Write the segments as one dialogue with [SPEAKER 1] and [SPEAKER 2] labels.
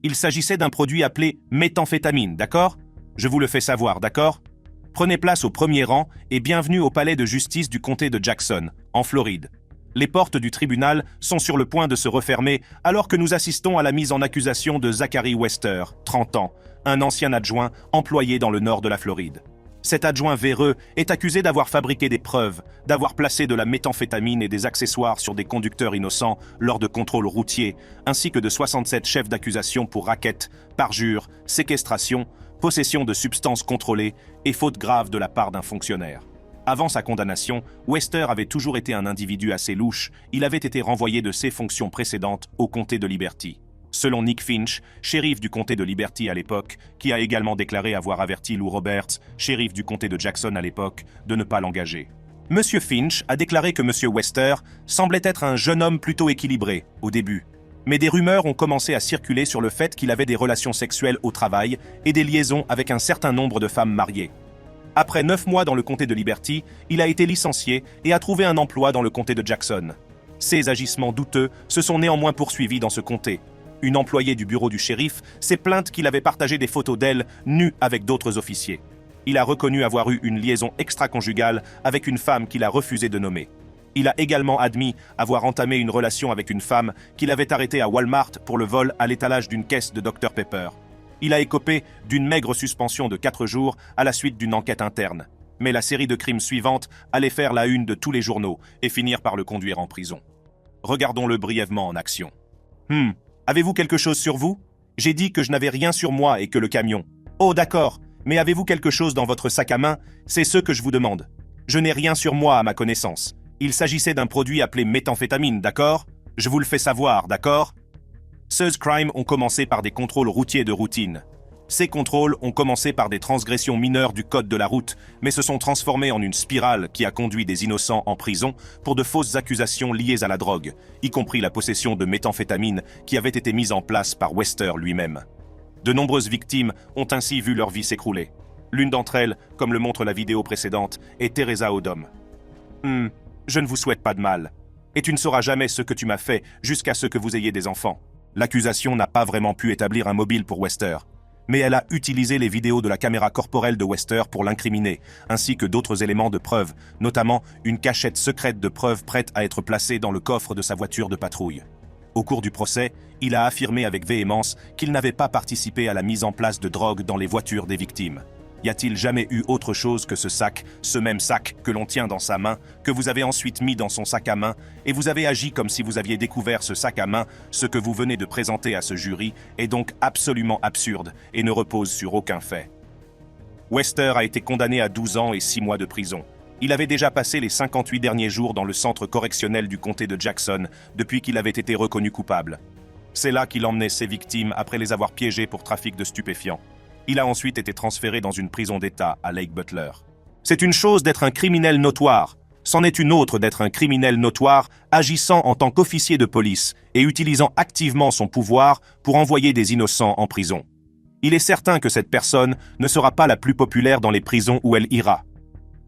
[SPEAKER 1] Il s'agissait d'un produit appelé méthamphétamine, d'accord? Je vous le fais savoir, d'accord? Prenez place au premier rang et bienvenue au palais de justice du comté de Jackson, en Floride. Les portes du tribunal sont sur le point de se refermer alors que nous assistons à la mise en accusation de Zachary Wester, 30 ans, un ancien adjoint employé dans le nord de la Floride. Cet adjoint véreux est accusé d'avoir fabriqué des preuves, d'avoir placé de la méthamphétamine et des accessoires sur des conducteurs innocents lors de contrôles routiers, ainsi que de 67 chefs d'accusation pour racket, parjure, séquestration, possession de substances contrôlées et faute grave de la part d'un fonctionnaire. Avant sa condamnation, Wester avait toujours été un individu assez louche, il avait été renvoyé de ses fonctions précédentes au comté de Liberty. Selon Nick Finch, shérif du comté de Liberty à l'époque, qui a également déclaré avoir averti Lou Roberts, shérif du comté de Jackson à l'époque, de ne pas l'engager. Monsieur Finch a déclaré que Monsieur Wester semblait être un jeune homme plutôt équilibré, au début. Mais des rumeurs ont commencé à circuler sur le fait qu'il avait des relations sexuelles au travail et des liaisons avec un certain nombre de femmes mariées. Après 9 mois dans le comté de Liberty, il a été licencié et a trouvé un emploi dans le comté de Jackson. Ses agissements douteux se sont néanmoins poursuivis dans ce comté. Une employée du bureau du shérif s'est plainte qu'il avait partagé des photos d'elle nue avec d'autres officiers. Il a reconnu avoir eu une liaison extra-conjugale avec une femme qu'il a refusé de nommer. Il a également admis avoir entamé une relation avec une femme qu'il avait arrêtée à Walmart pour le vol à l'étalage d'une caisse de Dr Pepper. Il a écopé d'une maigre suspension de 4 jours à la suite d'une enquête interne. Mais la série de crimes suivante allait faire la une de tous les journaux et finir par le conduire en prison. Regardons-le brièvement en action. Avez-vous quelque chose sur vous? J'ai dit que je n'avais rien sur moi et que le camion. Oh d'accord, mais avez-vous quelque chose dans votre sac à main? C'est ce que je vous demande. Je n'ai rien sur moi à ma connaissance. Il s'agissait d'un produit appelé méthamphétamine, d'accord? Je vous le fais savoir, d'accord? Ces crimes ont commencé par des contrôles routiers de routine. Ces contrôles ont commencé par des transgressions mineures du code de la route, mais se sont transformés en une spirale qui a conduit des innocents en prison pour de fausses accusations liées à la drogue, y compris la possession de méthamphétamine qui avait été mise en place par Wester lui-même. De nombreuses victimes ont ainsi vu leur vie s'écrouler. L'une d'entre elles, comme le montre la vidéo précédente, est Teresa Odom. Je ne vous souhaite pas de mal. Et tu ne sauras jamais ce que tu m'as fait jusqu'à ce que vous ayez des enfants. L'accusation n'a pas vraiment pu établir un mobile pour Wester. Mais elle a utilisé les vidéos de la caméra corporelle de Wester pour l'incriminer, ainsi que d'autres éléments de preuve, notamment une cachette secrète de preuves prête à être placée dans le coffre de sa voiture de patrouille. Au cours du procès, il a affirmé avec véhémence qu'il n'avait pas participé à la mise en place de drogue dans les voitures des victimes. Y a-t-il jamais eu autre chose que ce même sac que l'on tient dans sa main, que vous avez ensuite mis dans son sac à main, et vous avez agi comme si vous aviez découvert ce sac à main? Ce que vous venez de présenter à ce jury est donc absolument absurde et ne repose sur aucun fait. Wester a été condamné à 12 ans et 6 mois de prison. Il avait déjà passé les 58 derniers jours dans le centre correctionnel du comté de Jackson depuis qu'il avait été reconnu coupable. C'est là qu'il emmenait ses victimes après les avoir piégées pour trafic de stupéfiants. Il a ensuite été transféré dans une prison d'État à Lake Butler. C'est une chose d'être un criminel notoire, c'en est une autre d'être un criminel notoire agissant en tant qu'officier de police et utilisant activement son pouvoir pour envoyer des innocents en prison. Il est certain que cette personne ne sera pas la plus populaire dans les prisons où elle ira.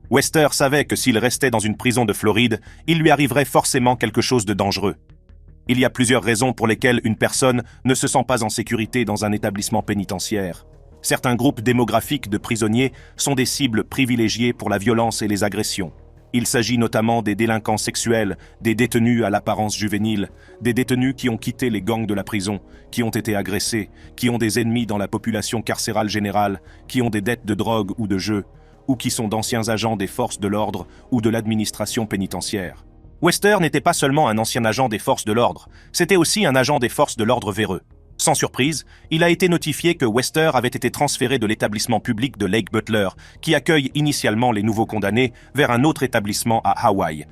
[SPEAKER 1] Wester savait que s'il restait dans une prison de Floride, il lui arriverait forcément quelque chose de dangereux. Il y a plusieurs raisons pour lesquelles une personne ne se sent pas en sécurité dans un établissement pénitentiaire. Certains groupes démographiques de prisonniers sont des cibles privilégiées pour la violence et les agressions. Il s'agit notamment des délinquants sexuels, des détenus à l'apparence juvénile, des détenus qui ont quitté les gangs de la prison, qui ont été agressés, qui ont des ennemis dans la population carcérale générale, qui ont des dettes de drogue ou de jeu, ou qui sont d'anciens agents des forces de l'ordre ou de l'administration pénitentiaire. Wester n'était pas seulement un ancien agent des forces de l'ordre, c'était aussi un agent des forces de l'ordre véreux. Sans surprise, il a été notifié que Wester avait été transféré de l'établissement public de Lake Butler, qui accueille initialement les nouveaux condamnés, vers un autre établissement à Hawaï.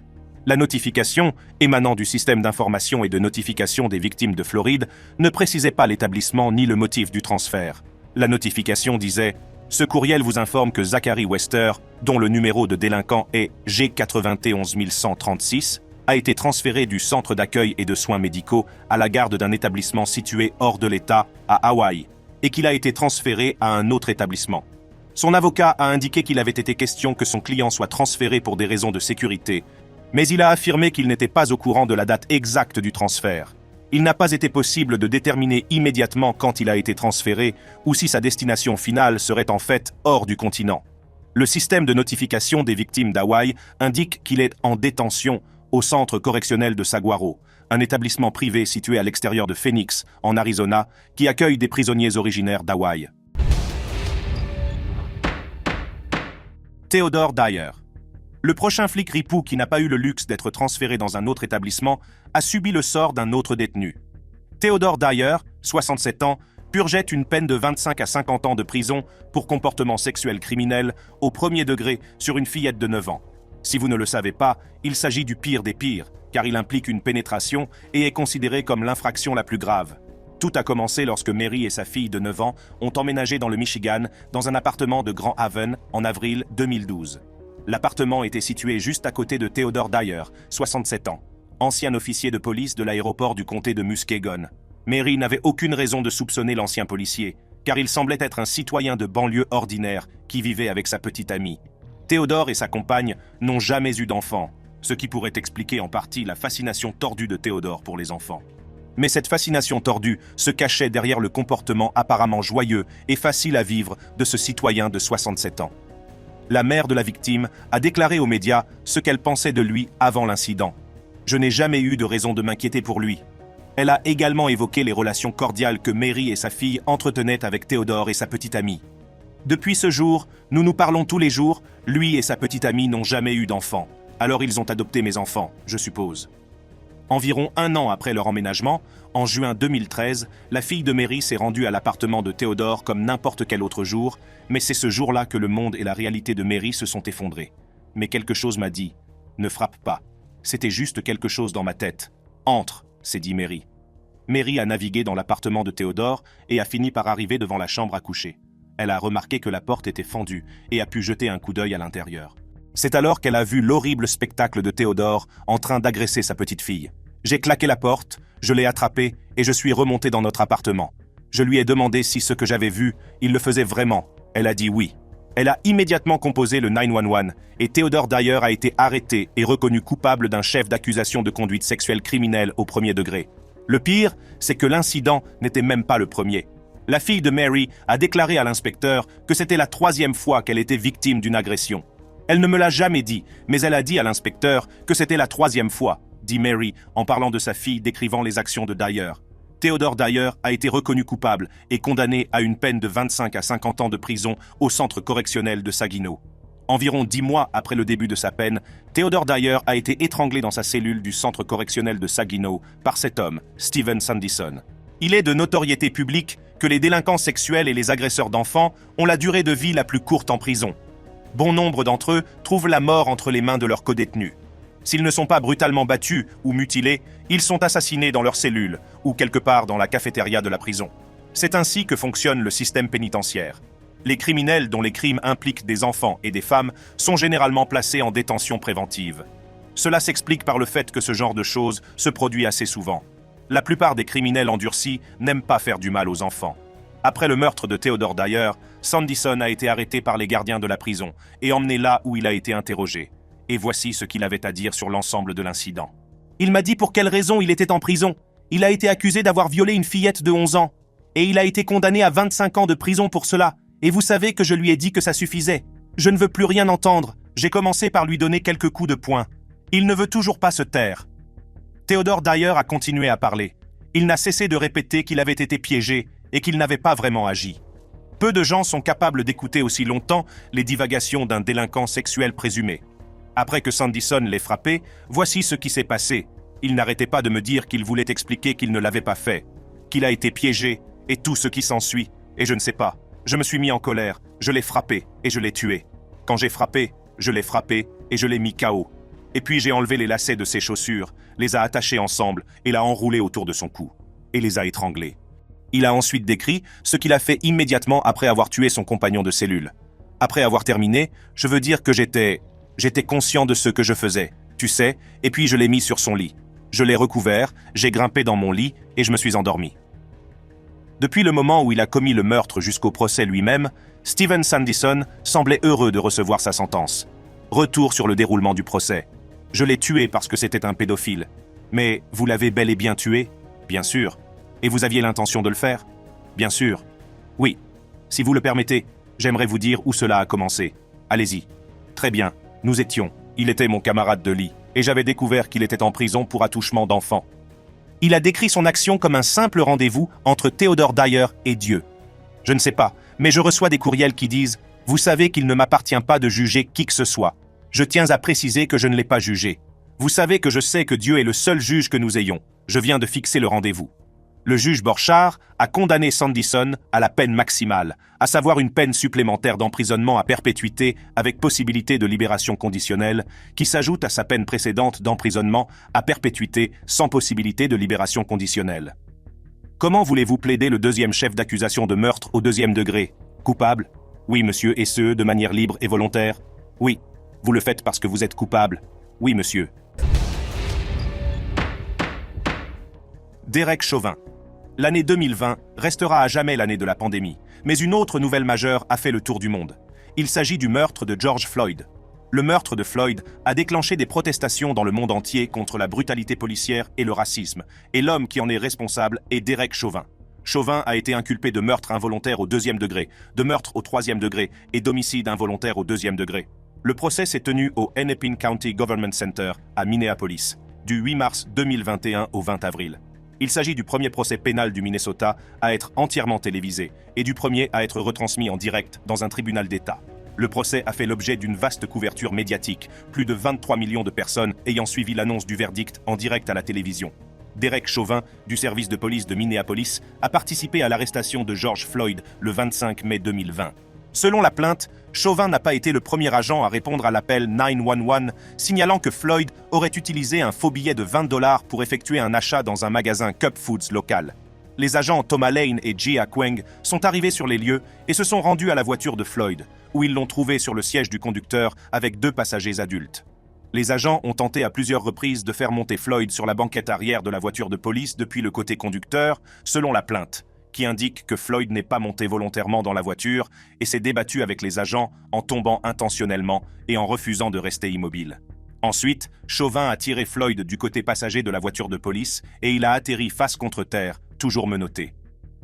[SPEAKER 1] La notification, émanant du système d'information et de notification des victimes de Floride, ne précisait pas l'établissement ni le motif du transfert. La notification disait « Ce courriel vous informe que Zachary Wester, dont le numéro de délinquant est G91136, a été transféré du centre d'accueil et de soins médicaux à la garde d'un établissement situé hors de l'État, à Hawaï, et qu'il a été transféré à un autre établissement. Son avocat a indiqué qu'il avait été question que son client soit transféré pour des raisons de sécurité, mais il a affirmé qu'il n'était pas au courant de la date exacte du transfert. Il n'a pas été possible de déterminer immédiatement quand il a été transféré ou si sa destination finale serait en fait hors du continent. Le système de notification des victimes d'Hawaï indique qu'il est en détention au centre correctionnel de Saguaro, un établissement privé situé à l'extérieur de Phoenix, en Arizona, qui accueille des prisonniers originaires d'Hawaï. Theodore Dyer. Le prochain flic ripou qui n'a pas eu le luxe d'être transféré dans un autre établissement a subi le sort d'un autre détenu. Theodore Dyer, 67 ans, purgeait une peine de 25 à 50 ans de prison pour comportement sexuel criminel au premier degré sur une fillette de 9 ans. Si vous ne le savez pas, il s'agit du pire des pires, car il implique une pénétration et est considéré comme l'infraction la plus grave. Tout a commencé lorsque Mary et sa fille de 9 ans ont emménagé dans le Michigan, dans un appartement de Grand Haven, en avril 2012. L'appartement était situé juste à côté de Theodore Dyer, 67 ans, ancien officier de police de l'aéroport du comté de Muskegon. Mary n'avait aucune raison de soupçonner l'ancien policier, car il semblait être un citoyen de banlieue ordinaire qui vivait avec sa petite amie. Theodore et sa compagne n'ont jamais eu d'enfants, ce qui pourrait expliquer en partie la fascination tordue de Theodore pour les enfants. Mais cette fascination tordue se cachait derrière le comportement apparemment joyeux et facile à vivre de ce citoyen de 67 ans. La mère de la victime a déclaré aux médias ce qu'elle pensait de lui avant l'incident. « Je n'ai jamais eu de raison de m'inquiéter pour lui. » Elle a également évoqué les relations cordiales que Mary et sa fille entretenaient avec Theodore et sa petite amie. « Depuis ce jour, nous nous parlons tous les jours, lui et sa petite amie n'ont jamais eu d'enfants. Alors ils ont adopté mes enfants, je suppose. » Environ un an après leur emménagement, en juin 2013, la fille de Mary s'est rendue à l'appartement de Theodore comme n'importe quel autre jour, mais c'est ce jour-là que le monde et la réalité de Mary se sont effondrés. Mais quelque chose m'a dit « Ne frappe pas. C'était juste quelque chose dans ma tête. Entre », s'est dit Mary. Mary a navigué dans l'appartement de Theodore et a fini par arriver devant la chambre à coucher. Elle a remarqué que la porte était fendue et a pu jeter un coup d'œil à l'intérieur. C'est alors qu'elle a vu l'horrible spectacle de Theodore en train d'agresser sa petite fille. J'ai claqué la porte, je l'ai attrapé et je suis remonté dans notre appartement. Je lui ai demandé si ce que j'avais vu, il le faisait vraiment. Elle a dit oui. Elle a immédiatement composé le 911 et Theodore Dyer a été arrêté et reconnu coupable d'un chef d'accusation de conduite sexuelle criminelle au premier degré. Le pire, c'est que l'incident n'était même pas le premier. La fille de Mary a déclaré à l'inspecteur que c'était la 3e fois qu'elle était victime d'une agression. Elle ne me l'a jamais dit, mais elle a dit à l'inspecteur que c'était la 3e fois, dit Mary en parlant de sa fille décrivant les actions de Dyer. Theodore Dyer a été reconnu coupable et condamné à une peine de 25 à 50 ans de prison au centre correctionnel de Saginaw. Environ 10 mois après le début de sa peine, Theodore Dyer a été étranglé dans sa cellule du centre correctionnel de Saginaw par cet homme, Steven Sandison. Il est de notoriété publique que les délinquants sexuels et les agresseurs d'enfants ont la durée de vie la plus courte en prison. Bon nombre d'entre eux trouvent la mort entre les mains de leurs codétenus. S'ils ne sont pas brutalement battus ou mutilés, ils sont assassinés dans leur cellule ou quelque part dans la cafétéria de la prison. C'est ainsi que fonctionne le système pénitentiaire. Les criminels dont les crimes impliquent des enfants et des femmes sont généralement placés en détention préventive. Cela s'explique par le fait que ce genre de choses se produit assez souvent. La plupart des criminels endurcis n'aiment pas faire du mal aux enfants. Après le meurtre de Theodore Dyer, Sandison a été arrêté par les gardiens de la prison et emmené là où il a été interrogé. Et voici ce qu'il avait à dire sur l'ensemble de l'incident. Il m'a dit pour quelle raison il était en prison. Il a été accusé d'avoir violé une fillette de 11 ans. Et il a été condamné à 25 ans de prison pour cela. Et vous savez que je lui ai dit que ça suffisait. Je ne veux plus rien entendre. J'ai commencé par lui donner quelques coups de poing. Il ne veut toujours pas se taire. Theodore Dyer a continué à parler. Il n'a cessé de répéter qu'il avait été piégé et qu'il n'avait pas vraiment agi. Peu de gens sont capables d'écouter aussi longtemps les divagations d'un délinquant sexuel présumé. Après que Sandison l'ait frappé, voici ce qui s'est passé. Il n'arrêtait pas de me dire qu'il voulait expliquer qu'il ne l'avait pas fait, qu'il a été piégé et tout ce qui s'ensuit, et je ne sais pas. Je me suis mis en colère, je l'ai frappé et je l'ai tué. Quand j'ai frappé, je l'ai frappé et je l'ai mis KO. Et puis j'ai enlevé les lacets de ses chaussures, les a attachés ensemble et l'a enroulé autour de son cou, et les a étranglés. Il a ensuite décrit ce qu'il a fait immédiatement après avoir tué son compagnon de cellule. Après avoir terminé, je veux dire que j'étais conscient de ce que je faisais, tu sais, et puis je l'ai mis sur son lit. Je l'ai recouvert, j'ai grimpé dans mon lit et je me suis endormi. Depuis le moment où il a commis le meurtre jusqu'au procès lui-même, Steven Sandison semblait heureux de recevoir sa sentence. Retour sur le déroulement du procès. Je l'ai tué parce que c'était un pédophile. Mais vous l'avez bel et bien tué ? Bien sûr. Et vous aviez l'intention de le faire? Bien sûr. Oui. Si vous le permettez, j'aimerais vous dire où cela a commencé. Allez-y. Très bien. Nous étions. Il était mon camarade de lit, et j'avais découvert qu'il était en prison pour attouchement d'enfants. Il a décrit son action comme un simple rendez-vous entre Theodore Dyer et Dieu. Je ne sais pas, mais je reçois des courriels qui disent « Vous savez qu'il ne m'appartient pas de juger qui que ce soit. Je tiens à préciser que je ne l'ai pas jugé. Vous savez que je sais que Dieu est le seul juge que nous ayons. Je viens de fixer le rendez-vous. » Le juge Borchardt a condamné Sanderson à la peine maximale, à savoir une peine supplémentaire d'emprisonnement à perpétuité avec possibilité de libération conditionnelle, qui s'ajoute à sa peine précédente d'emprisonnement à perpétuité sans possibilité de libération conditionnelle. Comment voulez-vous plaider le deuxième chef d'accusation de meurtre au deuxième degré? Coupable? Oui, monsieur, et ce, de manière libre et volontaire? Oui. Vous le faites parce que vous êtes coupable? Oui, monsieur. Derek Chauvin. L'année 2020 restera à jamais l'année de la pandémie, mais une autre nouvelle majeure a fait le tour du monde. Il s'agit du meurtre de George Floyd. Le meurtre de Floyd a déclenché des protestations dans le monde entier contre la brutalité policière et le racisme, et l'homme qui en est responsable est Derek Chauvin. Chauvin a été inculpé de meurtre involontaire au deuxième degré, de meurtre au troisième degré et d'homicide involontaire au deuxième degré. Le procès s'est tenu au Hennepin County Government Center à Minneapolis, du 8 mars 2021 au 20 avril. Il s'agit du premier procès pénal du Minnesota à être entièrement télévisé et du premier à être retransmis en direct dans un tribunal d'État. Le procès a fait l'objet d'une vaste couverture médiatique, plus de 23 millions de personnes ayant suivi l'annonce du verdict en direct à la télévision. Derek Chauvin, du service de police de Minneapolis, a participé à l'arrestation de George Floyd le 25 mai 2020. Selon la plainte, Chauvin n'a pas été le premier agent à répondre à l'appel 911 signalant que Floyd aurait utilisé un faux billet de $20 pour effectuer un achat dans un magasin Cup Foods local. Les agents Thomas Lane et Jia Queng sont arrivés sur les lieux et se sont rendus à la voiture de Floyd, où ils l'ont trouvé sur le siège du conducteur avec 2 passagers adultes. Les agents ont tenté à plusieurs reprises de faire monter Floyd sur la banquette arrière de la voiture de police depuis le côté conducteur, selon la plainte, qui indique que Floyd n'est pas monté volontairement dans la voiture et s'est débattu avec les agents en tombant intentionnellement et en refusant de rester immobile. Ensuite, Chauvin a tiré Floyd du côté passager de la voiture de police et il a atterri face contre terre, toujours menotté.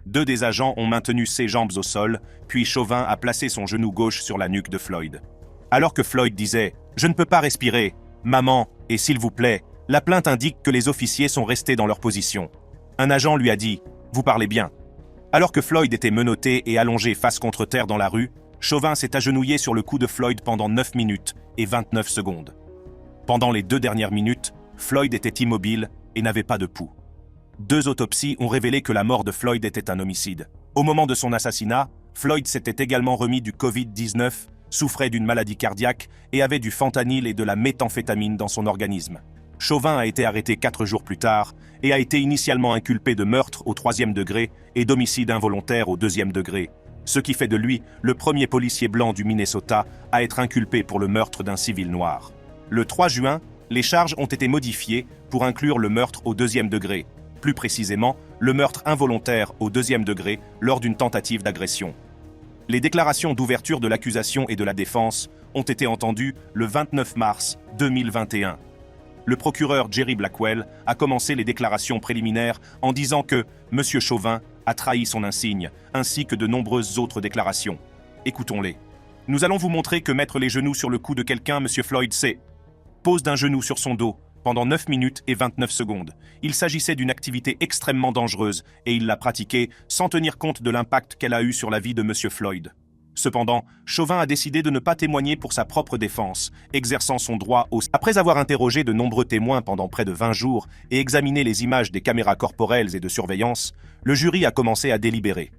[SPEAKER 1] 2 des agents ont maintenu ses jambes au sol, puis Chauvin a placé son genou gauche sur la nuque de Floyd. Alors que Floyd disait « Je ne peux pas respirer, maman, et s'il vous plaît », la plainte indique que les officiers sont restés dans leur position. Un agent lui a dit « Vous parlez bien ». Alors que Floyd était menotté et allongé face contre terre dans la rue, Chauvin s'est agenouillé sur le cou de Floyd pendant 9 minutes et 29 secondes. Pendant les 2 dernières minutes, Floyd était immobile et n'avait pas de pouls. 2 autopsies ont révélé que la mort de Floyd était un homicide. Au moment de son assassinat, Floyd s'était également remis du Covid-19, souffrait d'une maladie cardiaque et avait du fentanyl et de la méthamphétamine dans son organisme. Chauvin a été arrêté 4 jours plus tard et a été initialement inculpé de meurtre au 3e degré et d'homicide involontaire au 2e degré, ce qui fait de lui le premier policier blanc du Minnesota à être inculpé pour le meurtre d'un civil noir. Le 3 juin, les charges ont été modifiées pour inclure le meurtre au 2e degré, plus précisément le meurtre involontaire au 2e degré lors d'une tentative d'agression. Les déclarations d'ouverture de l'accusation et de la défense ont été entendues le 29 mars 2021. Le procureur Jerry Blackwell a commencé les déclarations préliminaires en disant que M. Chauvin a trahi son insigne, ainsi que de nombreuses autres déclarations. Écoutons-les. Nous allons vous montrer que mettre les genoux sur le cou de quelqu'un, M. Floyd, c'est pose d'un genou sur son dos pendant 9 minutes et 29 secondes. Il s'agissait d'une activité extrêmement dangereuse et il l'a pratiquée sans tenir compte de l'impact qu'elle a eu sur la vie de M. Floyd. Cependant, Chauvin a décidé de ne pas témoigner pour sa propre défense, exerçant son droit au... Après avoir interrogé de nombreux témoins pendant près de 20 jours et examiné les images des caméras corporelles et de surveillance, le jury a commencé à délibérer.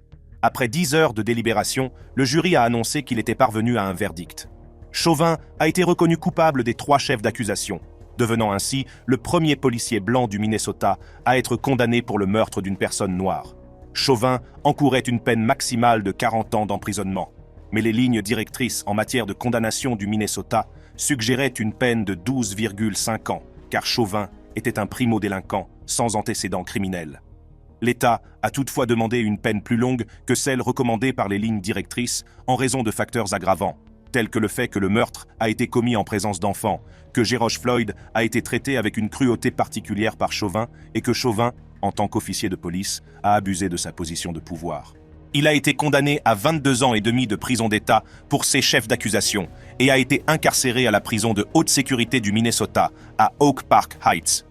[SPEAKER 1] Après 10 heures de délibération, le jury a annoncé qu'il était parvenu à un verdict. Chauvin a été reconnu coupable des 3 chefs d'accusation, devenant ainsi le premier policier blanc du Minnesota à être condamné pour le meurtre d'une personne noire. Chauvin encourait une peine maximale de 40 ans d'emprisonnement. Mais les lignes directrices en matière de condamnation du Minnesota suggéraient une peine de 12,5 ans, car Chauvin était un primo-délinquant sans antécédents criminels. L'État a toutefois demandé une peine plus longue que celle recommandée par les lignes directrices en raison de facteurs aggravants, tels que le fait que le meurtre a été commis en présence d'enfants, que George Floyd a été traité avec une cruauté particulière par Chauvin et que Chauvin, en tant qu'officier de police, a abusé de sa position de pouvoir. Il a été condamné à 22 ans et demi de prison d'État pour ses chefs d'accusation et a été incarcéré à la prison de haute sécurité du Minnesota, à Oak Park Heights.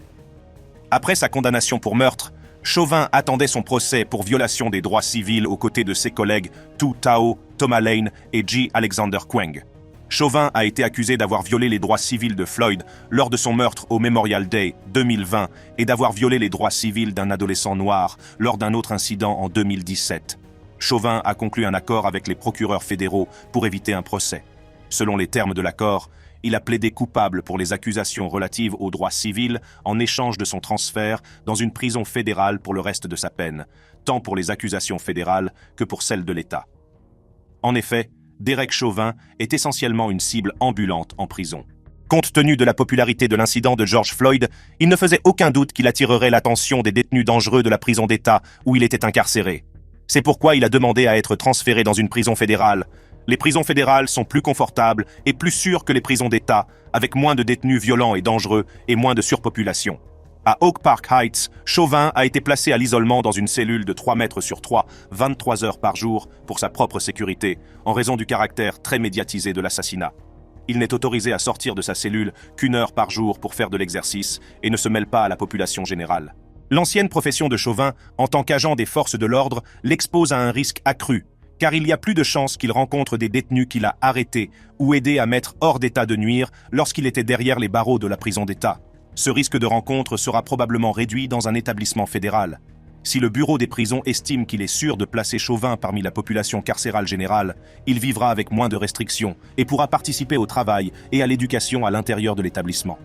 [SPEAKER 1] Après sa condamnation pour meurtre, Chauvin attendait son procès pour violation des droits civils aux côtés de ses collègues Tu Tao, Thomas Lane et G. Alexander Kueng. Chauvin a été accusé d'avoir violé les droits civils de Floyd lors de son meurtre au Memorial Day 2020 et d'avoir violé les droits civils d'un adolescent noir lors d'un autre incident en 2017. Chauvin a conclu un accord avec les procureurs fédéraux pour éviter un procès. Selon les termes de l'accord, il a plaidé coupable pour les accusations relatives aux droits civils en échange de son transfert dans une prison fédérale pour le reste de sa peine, tant pour les accusations fédérales que pour celles de l'État. En effet, Derek Chauvin est essentiellement une cible ambulante en prison. Compte tenu de la popularité de l'incident de George Floyd, il ne faisait aucun doute qu'il attirerait l'attention des détenus dangereux de la prison d'État où il était incarcéré. C'est pourquoi il a demandé à être transféré dans une prison fédérale. Les prisons fédérales sont plus confortables et plus sûres que les prisons d'État, avec moins de détenus violents et dangereux et moins de surpopulation. À Oak Park Heights, Chauvin a été placé à l'isolement dans une cellule de 3 mètres sur 3, 23 heures par jour, pour sa propre sécurité, en raison du caractère très médiatisé de l'assassinat. Il n'est autorisé à sortir de sa cellule qu'1 heure par jour pour faire de l'exercice et ne se mêle pas à la population générale. L'ancienne profession de Chauvin, en tant qu'agent des forces de l'ordre, l'expose à un risque accru, car il y a plus de chances qu'il rencontre des détenus qu'il a arrêtés ou aidés à mettre hors d'état de nuire lorsqu'il était derrière les barreaux de la prison d'État. Ce risque de rencontre sera probablement réduit dans un établissement fédéral. Si le bureau des prisons estime qu'il est sûr de placer Chauvin parmi la population carcérale générale, il vivra avec moins de restrictions et pourra participer au travail et à l'éducation à l'intérieur de l'établissement.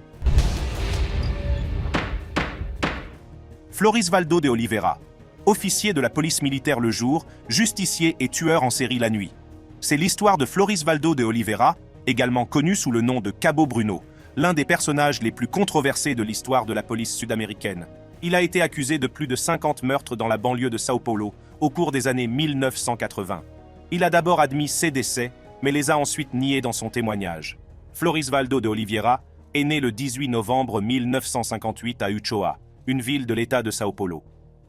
[SPEAKER 1] Florisvaldo de Oliveira, officier de la police militaire le jour, justicier et tueur en série la nuit. C'est l'histoire de Florisvaldo de Oliveira, également connu sous le nom de Cabo Bruno, l'un des personnages les plus controversés de l'histoire de la police sud-américaine. Il a été accusé de plus de 50 meurtres dans la banlieue de São Paulo au cours des années 1980. Il a d'abord admis ses décès, mais les a ensuite niés dans son témoignage. Florisvaldo de Oliveira est né le 18 novembre 1958 à Uchoa, une ville de l'État de São Paulo.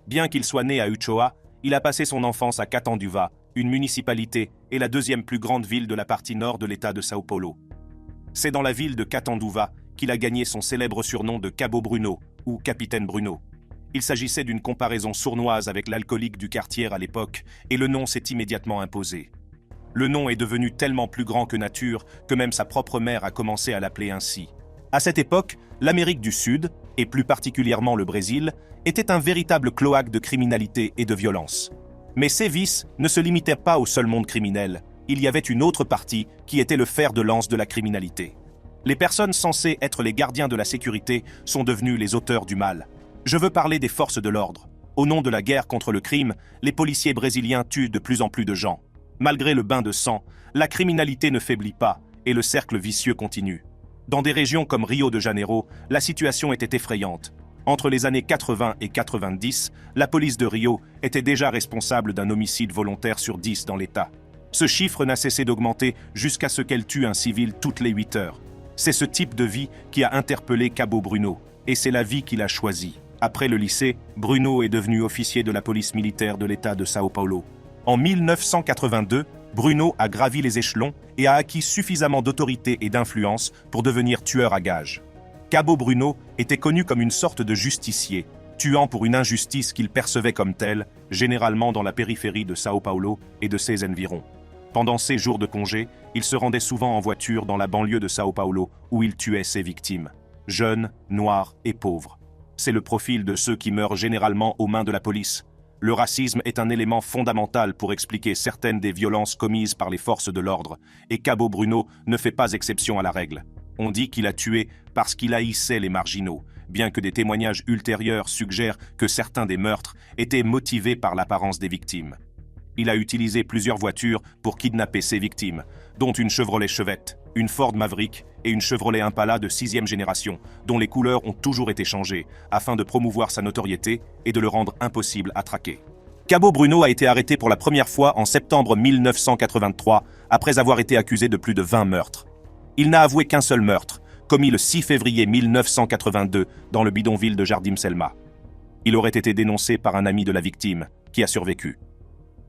[SPEAKER 1] Bien qu'il soit né à Uchoa, il a passé son enfance à Catanduva, une municipalité et la deuxième plus grande ville de la partie nord de l'État de São Paulo. C'est dans la ville de Catanduva qu'il a gagné son célèbre surnom de Cabo Bruno, ou Capitaine Bruno. Il s'agissait d'une comparaison sournoise avec l'alcoolique du quartier à l'époque, et le nom s'est immédiatement imposé. Le nom est devenu tellement plus grand que nature que même sa propre mère a commencé à l'appeler ainsi. À cette époque, l'Amérique du Sud, et plus particulièrement le Brésil, était un véritable cloaque de criminalité et de violence. Mais ces vices ne se limitaient pas au seul monde criminel. Il y avait une autre partie qui était le fer de lance de la criminalité. Les personnes censées être les gardiens de la sécurité sont devenues les auteurs du mal. Je veux parler des forces de l'ordre. Au nom de la guerre contre le crime, les policiers brésiliens tuent de plus en plus de gens. Malgré le bain de sang, la criminalité ne faiblit pas et le cercle vicieux continue. Dans des régions comme Rio de Janeiro, la situation était effrayante. Entre les années 80 et 90, la police de Rio était déjà responsable d'un homicide volontaire sur 10 dans l'État. Ce chiffre n'a cessé d'augmenter jusqu'à ce qu'elle tue un civil toutes les 8 heures. C'est ce type de vie qui a interpellé Cabo Bruno, et c'est la vie qu'il a choisie. Après le lycée, Bruno est devenu officier de la police militaire de l'État de São Paulo. En 1982, Bruno a gravi les échelons et a acquis suffisamment d'autorité et d'influence pour devenir tueur à gages. Cabo Bruno était connu comme une sorte de justicier, tuant pour une injustice qu'il percevait comme telle, généralement dans la périphérie de São Paulo et de ses environs. Pendant ses jours de congé, il se rendait souvent en voiture dans la banlieue de São Paulo où il tuait ses victimes, jeunes, noirs et pauvres. C'est le profil de ceux qui meurent généralement aux mains de la police. Le racisme est un élément fondamental pour expliquer certaines des violences commises par les forces de l'ordre, et Cabo Bruno ne fait pas exception à la règle. On dit qu'il a tué parce qu'il haïssait les marginaux, bien que des témoignages ultérieurs suggèrent que certains des meurtres étaient motivés par l'apparence des victimes. Il a utilisé plusieurs voitures pour kidnapper ses victimes, dont une Chevrolet Chevette, une Ford Maverick et une Chevrolet Impala de 6e génération, dont les couleurs ont toujours été changées, afin de promouvoir sa notoriété et de le rendre impossible à traquer. Cabo Bruno a été arrêté pour la première fois en septembre 1983, après avoir été accusé de plus de 20 meurtres. Il n'a avoué qu'un seul meurtre, commis le 6 février 1982 dans le bidonville de Jardim Selma. Il aurait été dénoncé par un ami de la victime, qui a survécu.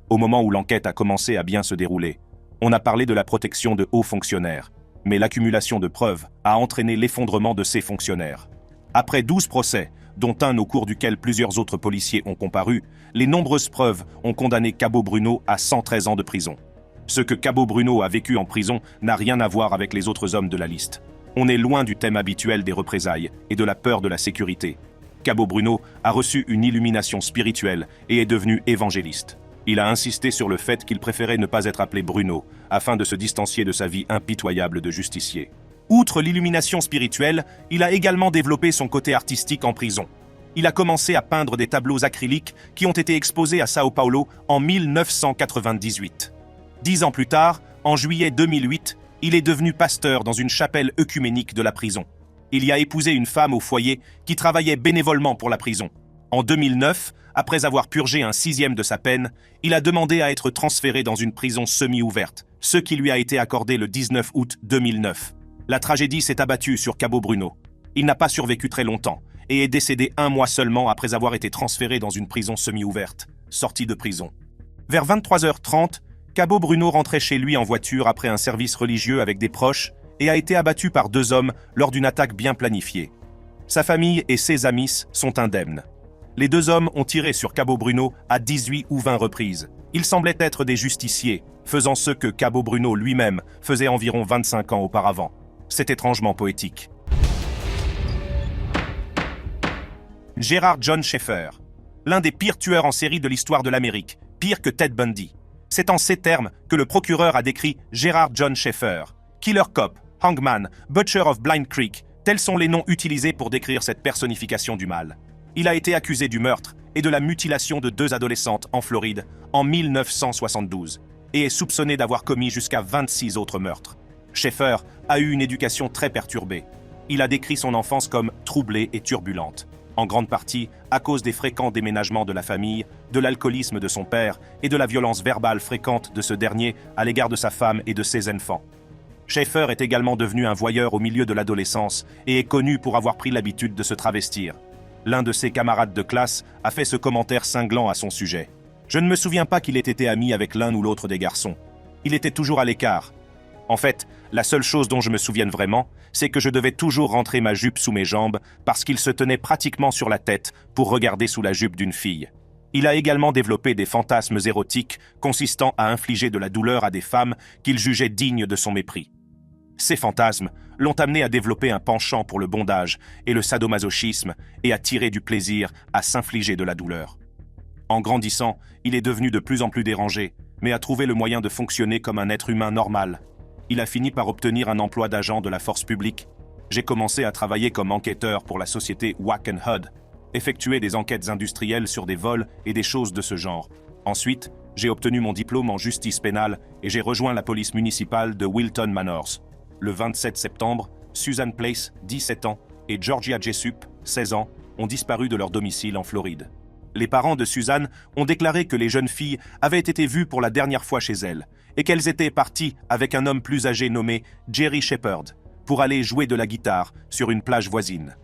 [SPEAKER 1] Au moment où l'enquête a commencé à bien se dérouler, on a parlé de la protection de hauts fonctionnaires, mais l'accumulation de preuves a entraîné l'effondrement de ces fonctionnaires. Après 12 procès, dont un au cours duquel plusieurs autres policiers ont comparu, les nombreuses preuves ont condamné Cabo Bruno à 113 ans de prison. Ce que Cabo Bruno a vécu en prison n'a rien à voir avec les autres hommes de la liste. On est loin du thème habituel des représailles et de la peur de la sécurité. Cabo Bruno a reçu une illumination spirituelle et est devenu évangéliste. Il a insisté sur le fait qu'il préférait ne pas être appelé Bruno, afin de se distancier de sa vie impitoyable de justicier. Outre l'illumination spirituelle, il a également développé son côté artistique en prison. Il a commencé à peindre des tableaux acryliques qui ont été exposés à Sao Paulo en 1998. 10 ans plus tard, en juillet 2008, il est devenu pasteur dans une chapelle œcuménique de la prison. Il y a épousé une femme au foyer qui travaillait bénévolement pour la prison. En 2009, après avoir purgé un 6e de sa peine, il a demandé à être transféré dans une prison semi-ouverte, ce qui lui a été accordé le 19 août 2009. La tragédie s'est abattue sur Cabo Bruno. Il n'a pas survécu très longtemps et est décédé 1 mois seulement après avoir été transféré dans une prison semi-ouverte, sorti de prison. Vers 23h30, Cabo Bruno rentrait chez lui en voiture après un service religieux avec des proches et a été abattu par 2 hommes lors d'une attaque bien planifiée. Sa famille et ses amis sont indemnes. Les 2 hommes ont tiré sur Cabo Bruno à 18 ou 20 reprises. Ils semblaient être des justiciers, faisant ce que Cabo Bruno lui-même faisait environ 25 ans auparavant. C'est étrangement poétique. Gerard John Schaeffer, l'un des pires tueurs en série de l'histoire de l'Amérique, pire que Ted Bundy. C'est en ces termes que le procureur a décrit Gerard John Schaeffer. Killer Cop, Hangman, Butcher of Blind Creek, tels sont les noms utilisés pour décrire cette personnification du mal. Il a été accusé du meurtre et de la mutilation de 2 adolescentes en Floride en 1972 et est soupçonné d'avoir commis jusqu'à 26 autres meurtres. Schaeffer a eu une éducation très perturbée. Il a décrit son enfance comme troublée et turbulente, en grande partie à cause des fréquents déménagements de la famille, de l'alcoolisme de son père et de la violence verbale fréquente de ce dernier à l'égard de sa femme et de ses enfants. Schaeffer est également devenu un voyeur au milieu de l'adolescence et est connu pour avoir pris l'habitude de se travestir. L'un de ses camarades de classe a fait ce commentaire cinglant à son sujet. « Je ne me souviens pas qu'il ait été ami avec l'un ou l'autre des garçons. Il était toujours à l'écart. En fait, la seule chose dont je me souvienne vraiment, c'est que je devais toujours rentrer ma jupe sous mes jambes parce qu'il se tenait pratiquement sur la tête pour regarder sous la jupe d'une fille. Il a également développé des fantasmes érotiques consistant à infliger de la douleur à des femmes qu'il jugeait dignes de son mépris. Ces fantasmes l'ont amené à développer un penchant pour le bondage et le sadomasochisme et à tirer du plaisir à s'infliger de la douleur. En grandissant, il est devenu de plus en plus dérangé, mais a trouvé le moyen de fonctionner comme un être humain normal. Il a fini par obtenir un emploi d'agent de la force publique. J'ai commencé à travailler comme enquêteur pour la société Wacken Hud, effectuer des enquêtes industrielles sur des vols et des choses de ce genre. Ensuite, j'ai obtenu mon diplôme en justice pénale et j'ai rejoint la police municipale de Wilton Manors. Le 27 septembre, Susan Place, 17 ans, et Georgia Jessup, 16 ans, ont disparu de leur domicile en Floride. Les parents de Susan ont déclaré que les jeunes filles avaient été vues pour la dernière fois chez elles et qu'elles étaient parties avec un homme plus âgé nommé Jerry Shepherd pour aller jouer de la guitare sur une plage voisine.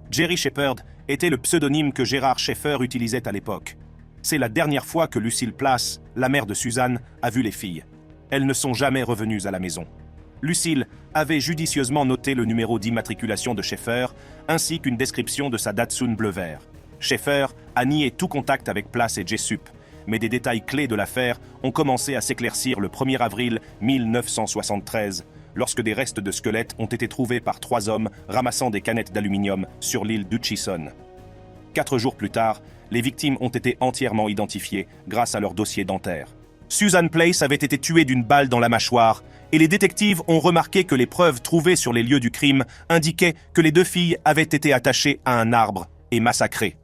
[SPEAKER 1] Jerry Shepherd était le pseudonyme que Gerard Schaeffer utilisait à l'époque. C'est la dernière fois que Lucille Place, la mère de Susan, a vu les filles. Elles ne sont jamais revenues à la maison. Lucille avait judicieusement noté le numéro d'immatriculation de Schaeffer ainsi qu'une description de sa Datsun bleu-vert. Schaeffer a nié tout contact avec Place et Jessup, mais des détails clés de l'affaire ont commencé à s'éclaircir le 1er avril 1973, lorsque des restes de squelettes ont été trouvés par 3 hommes ramassant des canettes d'aluminium sur l'île d'Hutchison. 4 jours plus tard, les victimes ont été entièrement identifiées grâce à leur dossier dentaire. Susan Place avait été tuée d'une balle dans la mâchoire et les détectives ont remarqué que les preuves trouvées sur les lieux du crime indiquaient que les 2 filles avaient été attachées à un arbre et massacrées.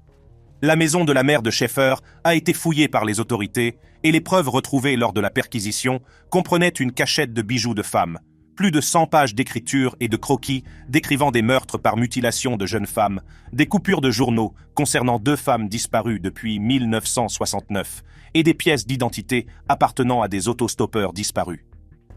[SPEAKER 1] La maison de la mère de Schaeffer a été fouillée par les autorités et les preuves retrouvées lors de la perquisition comprenaient une cachette de bijoux de femmes, plus de 100 pages d'écriture et de croquis décrivant des meurtres par mutilation de jeunes femmes, des coupures de journaux concernant 2 femmes disparues depuis 1969 et des pièces d'identité appartenant à des autostoppeurs disparus.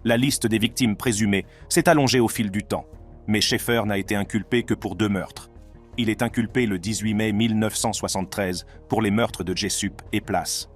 [SPEAKER 1] La liste des victimes présumées s'est allongée au fil du temps, mais Schaeffer n'a été inculpé que pour 2 meurtres. Il est inculpé le 18 mai 1973 pour les meurtres de Jessup et Place.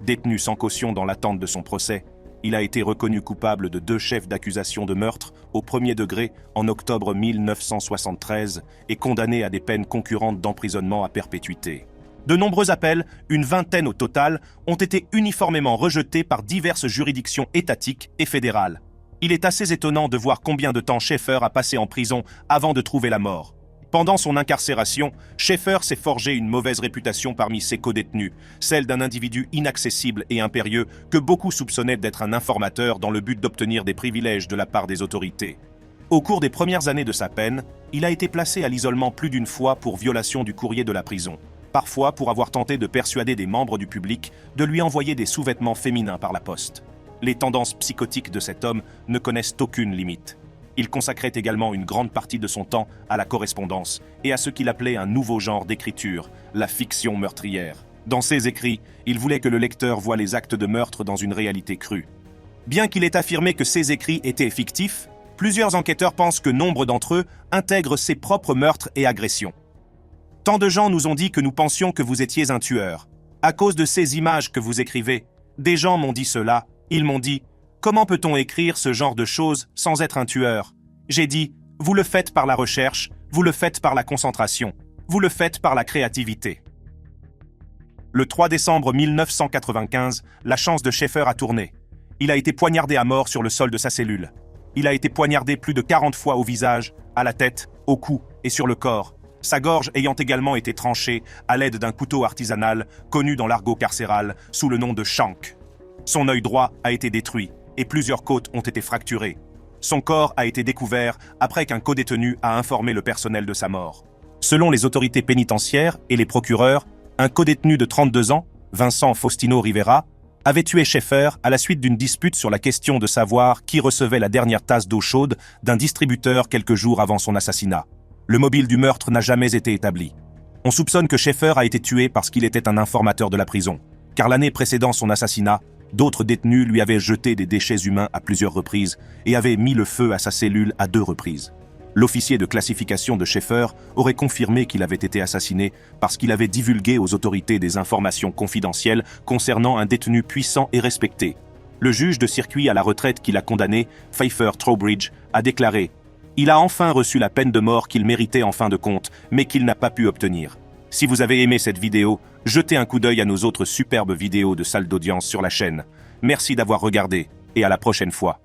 [SPEAKER 1] Détenu sans caution dans l'attente de son procès, il a été reconnu coupable de 2 chefs d'accusation de meurtre au premier degré en octobre 1973 et condamné à des peines concurrentes d'emprisonnement à perpétuité. De nombreux appels, une vingtaine au total, ont été uniformément rejetés par diverses juridictions étatiques et fédérales. Il est assez étonnant de voir combien de temps Schaeffer a passé en prison avant de trouver la mort. Pendant son incarcération, Schaeffer s'est forgé une mauvaise réputation parmi ses codétenus, celle d'un individu inaccessible et impérieux que beaucoup soupçonnaient d'être un informateur dans le but d'obtenir des privilèges de la part des autorités. Au cours des premières années de sa peine, il a été placé à l'isolement plus d'une fois pour violation du courrier de la prison, parfois pour avoir tenté de persuader des membres du public de lui envoyer des sous-vêtements féminins par la poste. Les tendances psychotiques de cet homme ne connaissent aucune limite. Il consacrait également une grande partie de son temps à la correspondance et à ce qu'il appelait un nouveau genre d'écriture, la fiction meurtrière. Dans ses écrits, il voulait que le lecteur voie les actes de meurtre dans une réalité crue. Bien qu'il ait affirmé que ses écrits étaient fictifs, plusieurs enquêteurs pensent que nombre d'entre eux intègrent ses propres meurtres et agressions. Tant de gens nous ont dit que nous pensions que vous étiez un tueur. À cause de ces images que vous écrivez, des gens m'ont dit cela, ils m'ont dit « Comment peut-on écrire ce genre de choses sans être un tueur ?» J'ai dit « Vous le faites par la recherche, vous le faites par la concentration, vous le faites par la créativité. » Le 3 décembre 1995, la chance de Schaeffer a tourné. Il a été poignardé à mort sur le sol de sa cellule. Il a été poignardé plus de 40 fois au visage, à la tête, au cou et sur le corps, sa gorge ayant également été tranchée à l'aide d'un couteau artisanal connu dans l'argot carcéral sous le nom de shank. Son œil droit a été détruit et plusieurs côtes ont été fracturées. Son corps a été découvert après qu'un codétenu a informé le personnel de sa mort. Selon les autorités pénitentiaires et les procureurs, un codétenu de 32 ans, Vincent Faustino Rivera, avait tué Schaeffer à la suite d'une dispute sur la question de savoir qui recevait la dernière tasse d'eau chaude d'un distributeur quelques jours avant son assassinat. Le mobile du meurtre n'a jamais été établi. On soupçonne que Schaeffer a été tué parce qu'il était un informateur de la prison, car l'année précédant son assassinat, d'autres détenus lui avaient jeté des déchets humains à plusieurs reprises et avaient mis le feu à sa cellule à 2 reprises. L'officier de classification de Schaeffer aurait confirmé qu'il avait été assassiné parce qu'il avait divulgué aux autorités des informations confidentielles concernant un détenu puissant et respecté. Le juge de circuit à la retraite qui l'a condamné, Pfeiffer Trowbridge, a déclaré « Il a enfin reçu la peine de mort qu'il méritait en fin de compte, mais qu'il n'a pas pu obtenir. » Si vous avez aimé cette vidéo, jetez un coup d'œil à nos autres superbes vidéos de salle d'audience sur la chaîne. Merci d'avoir regardé et à la prochaine fois.